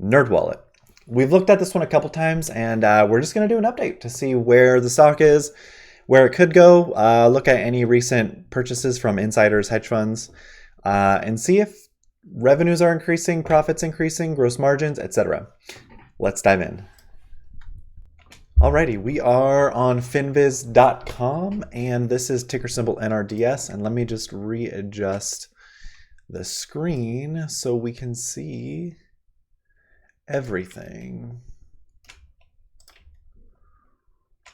NerdWallet. We've looked at this one a couple times, and we're just going to do an update to see where the stock is, where it could go, look at any recent purchases from insiders, hedge funds, and see if revenues are increasing, profits increasing, gross margins, etc. Let's dive in. Alrighty, we are on finviz.com, and this is ticker symbol NRDS. And let me just readjust the screen so we can see everything.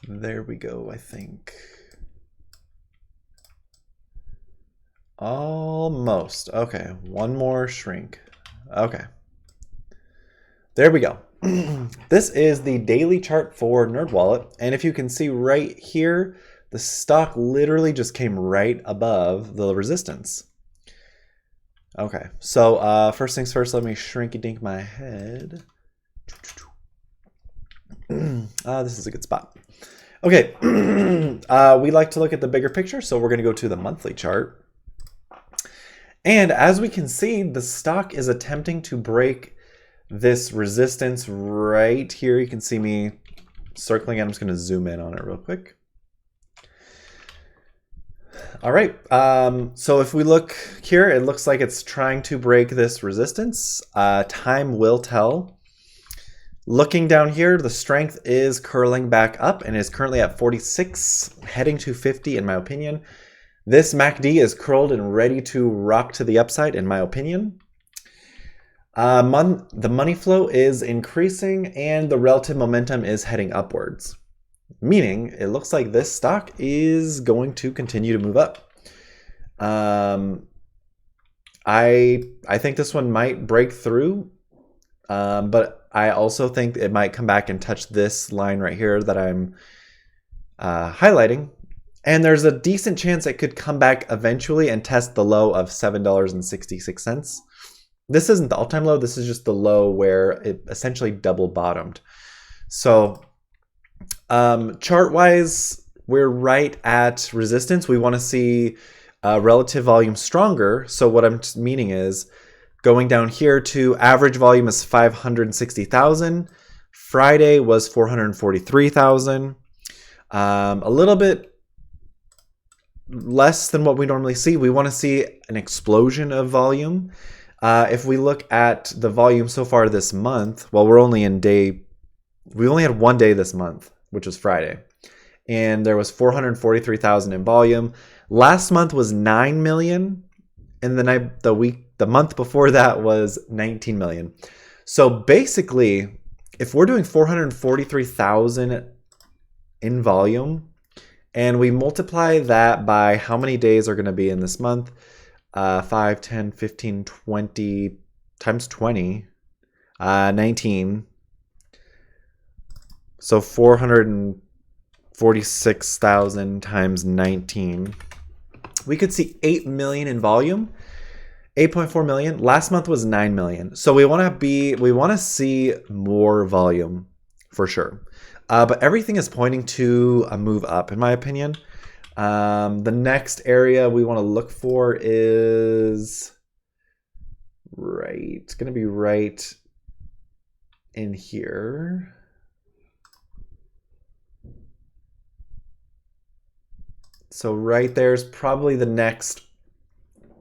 There we go, I think. Almost. Okay, one more shrink. Okay. There we go. This is the daily chart for NerdWallet, and if you can see right here, the stock literally just came right above the resistance. Okay, so first things first, let me shrinky-dink my head. This is a good spot. Okay, we like to look at the bigger picture, so we're going to go to the monthly chart. And as we can see, the stock is attempting to break this resistance right here. You can see me circling it. I'm just going to zoom in on it real quick. All right, so if we look here, it looks like it's trying to break this resistance. Time will tell. Looking down here, the strength is curling back up and is currently at 46, heading to 50 in my opinion. This MACD is curled and ready to rock to the upside in my opinion. The money flow is increasing and the relative momentum is heading upwards, meaning it looks like this stock is going to continue to move up. I think this one might break through, but I also think it might come back and touch this line right here that I'm highlighting. And there's a decent chance it could come back eventually and test the low of $7.66. This isn't the all-time low. This is just the low where it essentially double bottomed. So chart-wise, we're right at resistance. We want to see relative volume stronger. So what I'm meaning is going down here to average volume is 560,000. Friday was 443,000. A little bit less than what we normally see. We want to see an explosion of volume. If we look at the volume so far this month, well, we only had one day this month, which was Friday, and there was 443,000 in volume. Last month was 9 million, and the month before that was 19 million. So basically, if we're doing 443,000 in volume, and we multiply that by how many days are going to be in this month, 5, 10, 15, 20 times 20, 19. So 446,000 times 19. We could see 8 million in volume, 8.4 million. Last month was 9 million. So we want to see more volume for sure. But everything is pointing to a move up, in my opinion. The next area we want to look for is it's going to be right in here. So right there's probably the next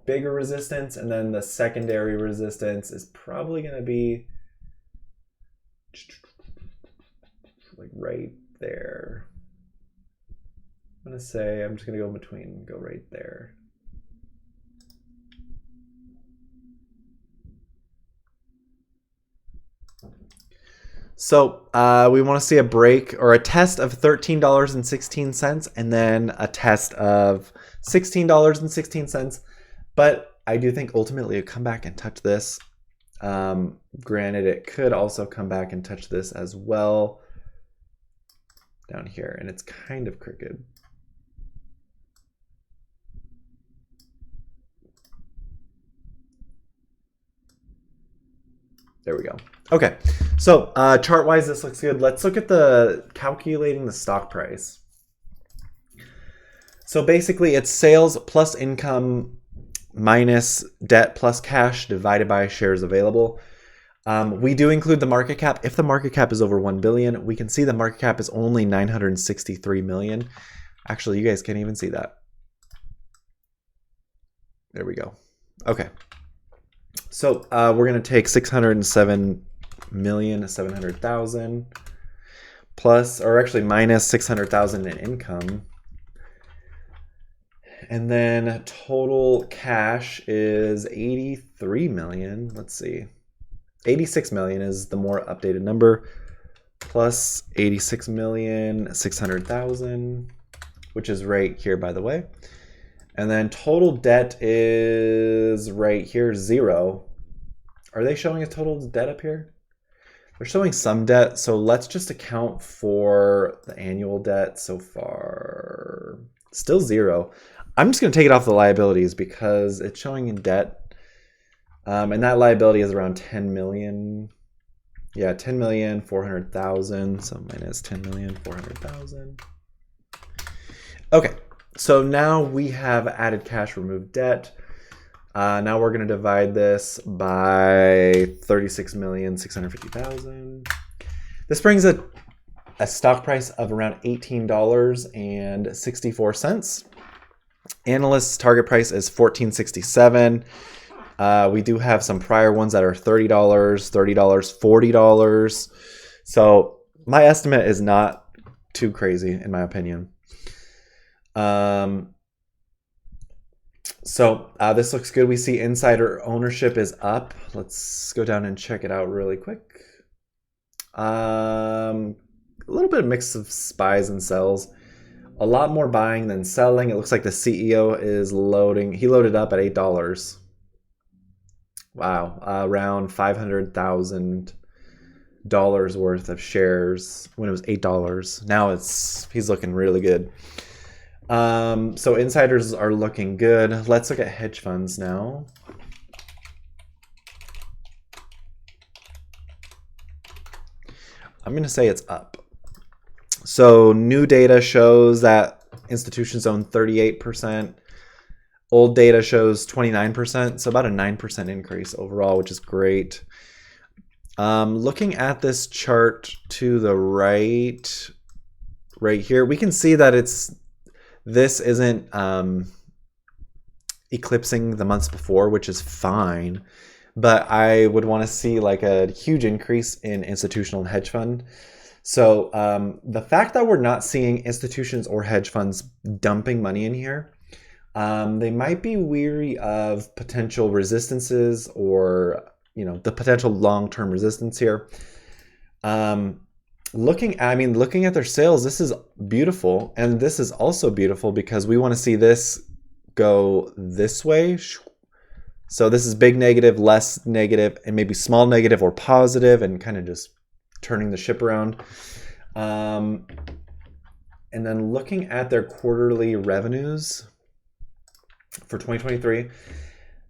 bigger resistance, and then the secondary resistance is probably going to be like right there. I'm just going to go in between, go right there. So we want to see a break or a test of $13.16 and then a test of $16.16. But I do think ultimately it'll come back and touch this. Granted, it could also come back and touch this as well down here, and it's kind of crooked. There we go. Okay, so chart-wise, this looks good. Let's look at the calculating the stock price. So basically, it's sales plus income minus debt plus cash divided by shares available. We do include the market cap. If the market cap is over 1 billion, we can see the market cap is only 963 million. Actually, you guys can't even see that. There we go. Okay. So we're going to take 607,700,000 plus, or actually minus 600,000 in income. And then total cash is 83 million. Let's see. 86 million is the more updated number, plus 86,600,000, which is right here, by the way. And then total debt is right here, 0. Are they showing a total debt up here? They're showing some debt, so let's just account for the annual debt so far. Still 0. I'm just going to take it off the liabilities because it's showing in debt. And that liability is around 10 million. Yeah, 10,400,000. So minus 10,400,000. Okay, so now we have added cash, removed debt. Now we're going to divide this by 36,650,000. This brings a stock price of around $18.64. Analysts' target price is $14.67. We do have some prior ones that are $30, $40. So my estimate is not too crazy, in my opinion. So this looks good. We see insider ownership is up. Let's go down and check it out really quick. A little bit of mix of buys and sells. A lot more buying than selling. It looks like the CEO is loading. He loaded up at $8. Wow, around $500,000 worth of shares when it was $8. Now he's looking really good. So insiders are looking good. Let's look at hedge funds now. I'm going to say it's up. So new data shows that institutions own 38%. Old data shows 29%, so about a 9% increase overall, which is great. Looking at this chart to the right here, we can see that this isn't eclipsing the months before, which is fine. But I would want to see like a huge increase in institutional and hedge fund. So the fact that we're not seeing institutions or hedge funds dumping money in here, they might be weary of potential resistances or, the potential long-term resistance here. Looking at their sales, this is beautiful. And this is also beautiful because we want to see this go this way. So this is big negative, less negative, and maybe small negative or positive, and kind of just turning the ship around. And then looking at their quarterly revenues for 2023,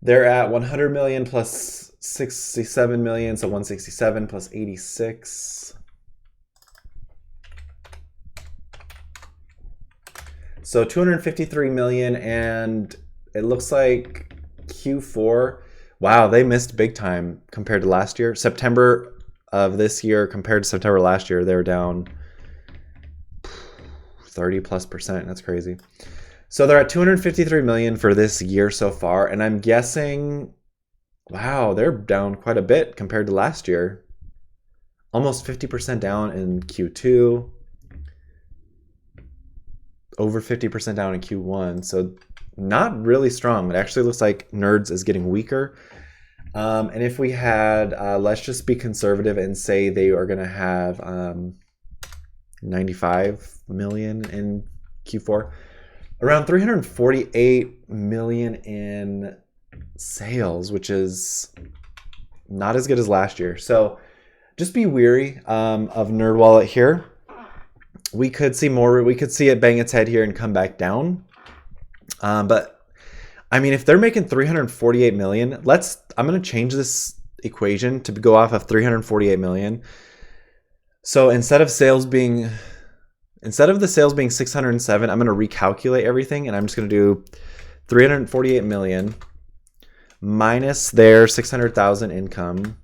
they're at 100 million plus 67 million, so 167 plus 86. So 253 million, and it looks like Q4, wow, they missed big time compared to last year. September of this year compared to September last year, they were down 30+%. That's crazy. So they're at 253 million for this year so far, and I'm guessing, wow, they're down quite a bit compared to last year. Almost 50% down in Q2. Over 50% down in Q1. So not really strong. It actually looks like Nerds is getting weaker. And if we had, let's just be conservative and say they are going to have 95 million in Q4. Around 348 million in sales, which is not as good as last year. So just be weary of NerdWallet here. We could see more. We could see it bang its head here and come back down. But I mean, if they're making 348 million, I'm going to change this equation to go off of 348 million. So instead of the sales being 607, I'm going to recalculate everything, and I'm just going to do 348 million minus their 600,000 income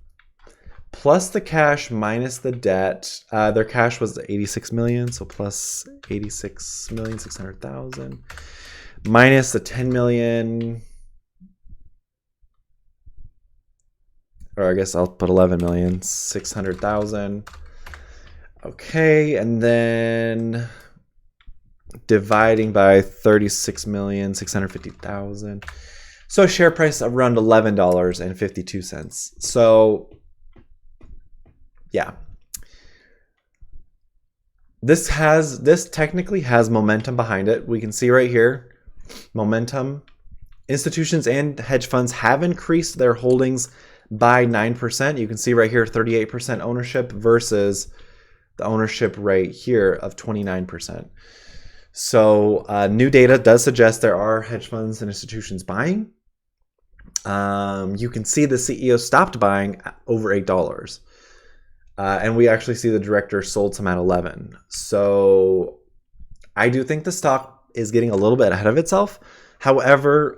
plus the cash minus the debt. Their cash was 86 million, so plus 86,600,000 minus the 10 million. Or I guess I'll put 11,600,000. Okay, and then dividing by 36,650,000. So share price around $11.52. So yeah. This technically has momentum behind it. We can see right here, momentum. Institutions and hedge funds have increased their holdings by 9%. You can see right here 38% ownership versus the ownership rate here of 29%. So new data does suggest there are hedge funds and institutions buying. You can see the CEO stopped buying over $8. And we actually see the director sold some at 11. So I do think the stock is getting a little bit ahead of itself. However,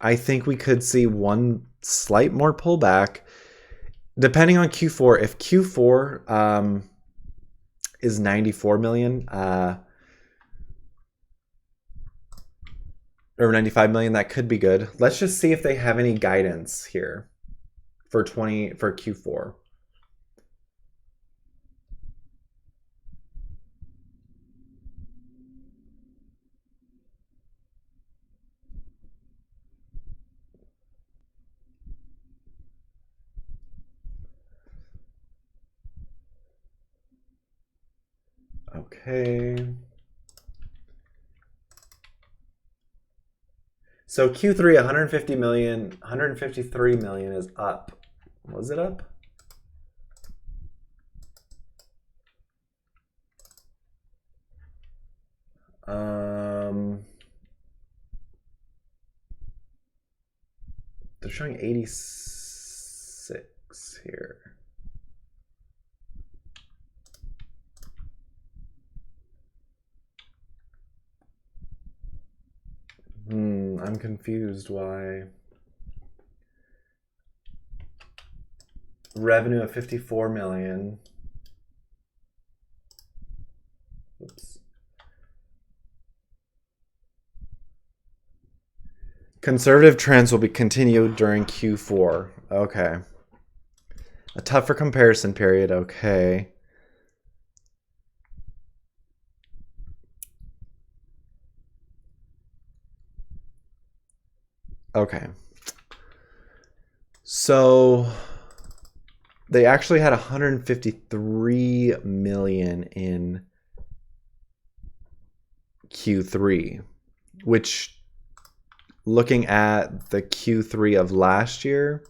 I think we could see one slight more pullback depending on Q4. If Q4 is 94 million or 95 million, that could be good. Let's just see if they have any guidance here for Q4. Okay. So Q3, 150 million, 153 million is up. Was it up? They're showing 86 here. I'm confused why. Revenue of 54 million. Oops. Conservative trends will be continued during Q4. Okay. A tougher comparison period. Okay. Okay. So they actually had 153 million in Q3, which looking at the Q3 of last year,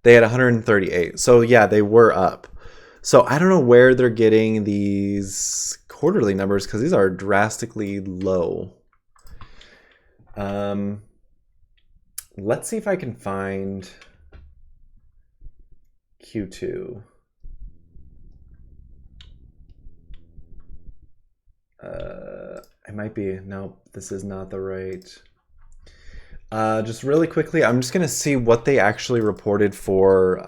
they had 138. So yeah, they were up. So I don't know where they're getting these quarterly numbers because these are drastically low. Let's see if I can find Q2. It might be, nope, this is not the right. Just really quickly, I'm just gonna see what they actually reported for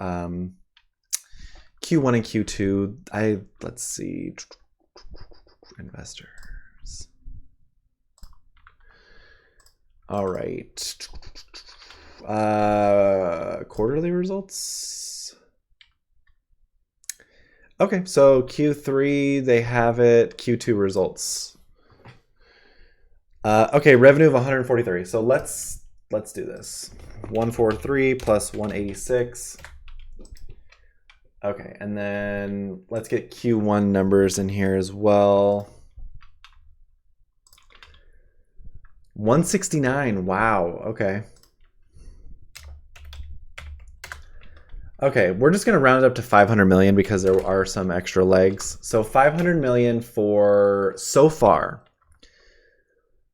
Q1 and Q2. Let's see, investors. All right. Quarterly results. Okay, so Q3, they have it. Q2 results. Okay, revenue of 143. So let's do this. 143 plus 186. Okay, and then let's get Q1 numbers in here as well. 169. Wow. Okay. Okay, we're just going to round it up to 500 million because there are some extra legs. So 500 million for so far.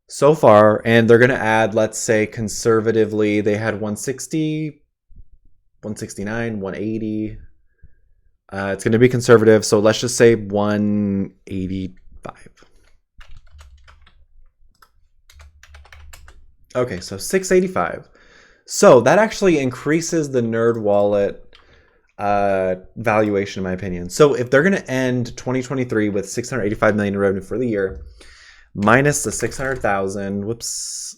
So far, and they're going to add, let's say conservatively, they had 160, 169, 180. It's going to be conservative, so let's just say 185. Okay, so 685. So that actually increases the NerdWallet valuation, in my opinion. So if they're going to end 2023 with 685 million in revenue for the year, minus the 600,000, whoops.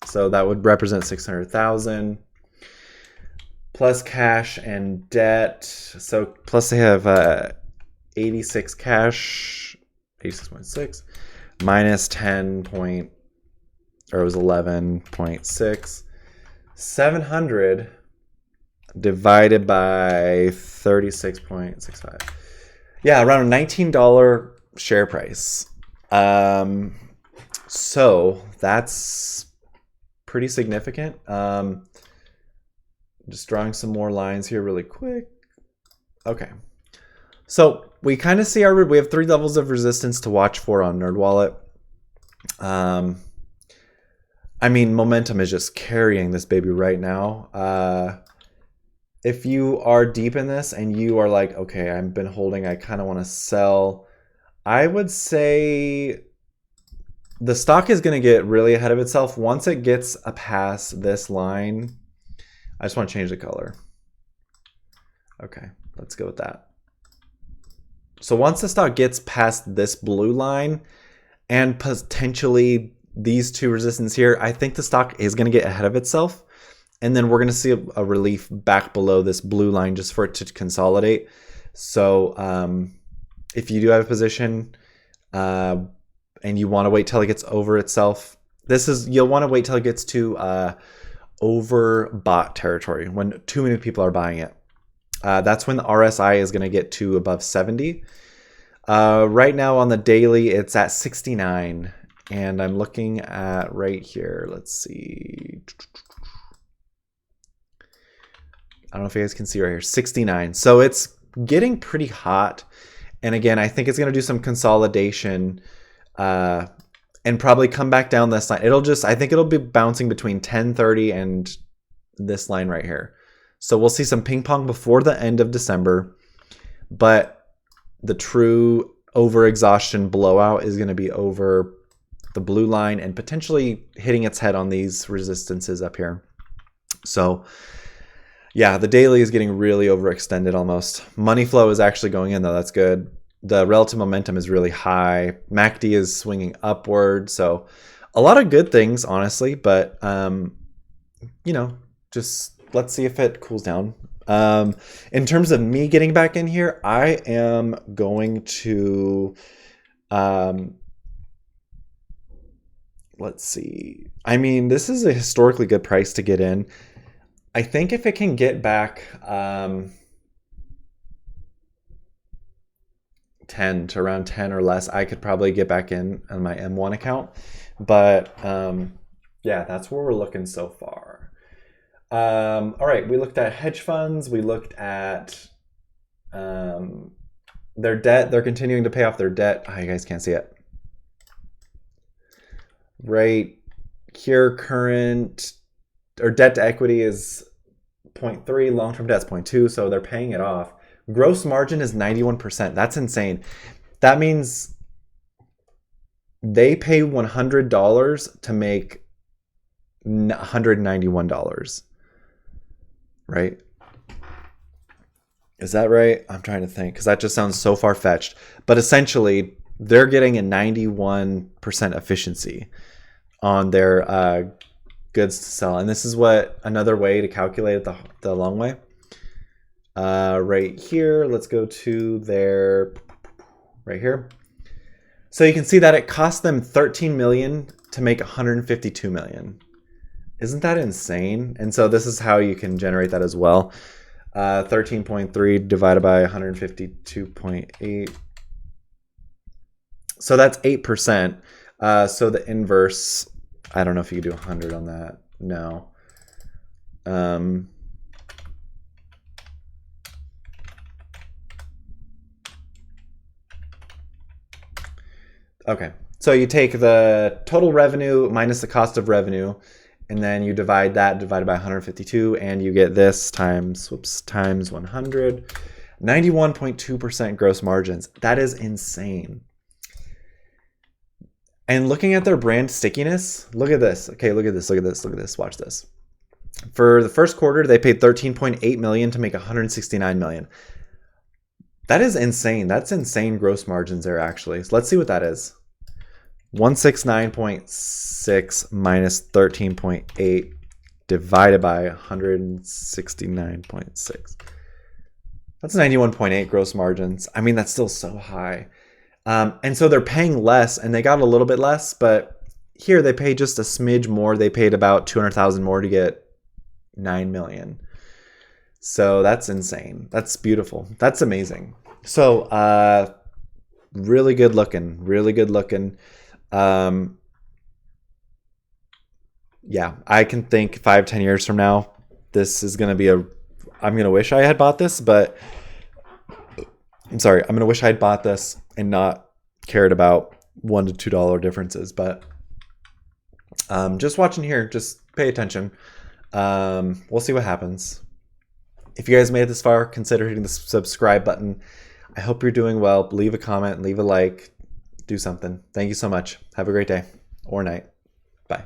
So that would represent 600,000 plus cash and debt. So plus they have 86 cash, 86.6 minus 10 point, or it was 11.6, 700 divided by 36.65. Yeah, around a $19 share price. So that's pretty significant. Just drawing some more lines here really quick. Okay. So we kind of see we have 3 levels of resistance to watch for on NerdWallet. I mean, momentum is just carrying this baby right now. If you are deep in this and you are like, okay, I've been holding, I kind of want to sell, I would say the stock is going to get really ahead of itself once it gets past this line. I just want to change the color. Okay, let's go with that. So once the stock gets past this blue line and potentially these 2 resistance here, I think the stock is going to get ahead of itself. And then we're going to see a relief back below this blue line just for it to consolidate. So if you do have a position and you want to wait till it gets over itself, you'll want to wait till it gets to overbought territory, when too many people are buying it. That's when the RSI is going to get to above 70. Right now on the daily, it's at 69. And I'm looking at right here. Let's see. I don't know if you guys can see right here, 69. So it's getting pretty hot. And again, I think it's going to do some consolidation and probably come back down this line. I think it'll be bouncing between 1030 and this line right here. So we'll see some ping pong before the end of December. But the true over-exhaustion blowout is going to be over the blue line and potentially hitting its head on these resistances up here. So yeah, the daily is getting really overextended almost. Money flow is actually going in though. That's good. The relative momentum is really high. MACD is swinging upward. So a lot of good things, honestly. But, just let's see if it cools down. In terms of me getting back in here, I am going to... let's see. I mean, this is a historically good price to get in. I think if it can get back 10 to around 10 or less, I could probably get back in on my M1 account. But yeah, that's where we're looking so far. All right, we looked at hedge funds. We looked at their debt. They're continuing to pay off their debt. Oh, you guys can't see it. Right here, current or debt to equity is 0.3, long-term debt is 0.2, so they're paying it off. Gross margin is 91%. That's insane. That means they pay $100 to make $191, right? Is that right? I'm trying to think because that just sounds so far-fetched. But essentially, they're getting a 91% efficiency on their goods to sell. And this is another way to calculate it the long way. Right here, let's go to their, right here. So you can see that it cost them 13 million to make 152 million. Isn't that insane? And so this is how you can generate that as well. 13.3 divided by 152.8. So that's 8%. So the inverse, I don't know if you could do 100 on that. No. Okay. So you take the total revenue minus the cost of revenue, and then you divide that divided by 152, and you get this times 100. 91.2% gross margins. That is insane. And looking at their brand stickiness, look at this. Okay, look at this, look at this, look at this, watch this. For the first quarter, they paid $13.8 million to make $169 million. That is insane. That's insane gross margins there, actually. So let's see what that is. 169.6 minus 13.8 divided by 169.6. That's 91.8 gross margins. I mean, that's still so high. And so they're paying less, and they got a little bit less, but here they pay just a smidge more. They paid about 200,000 more to get 9 million. So that's insane. That's beautiful. That's amazing. So really good looking, really good looking. Yeah, I can think 5-10 years from now, this is going to be I'm going to wish I had bought this, but I'm sorry, I'm going to wish I had bought this and not cared about $1 to $2 differences. But just watching here, just pay attention. We'll see what happens. If you guys made it this far, consider hitting the subscribe button. I hope you're doing well. Leave a comment, leave a like, do something. Thank you so much. Have a great day or night. Bye.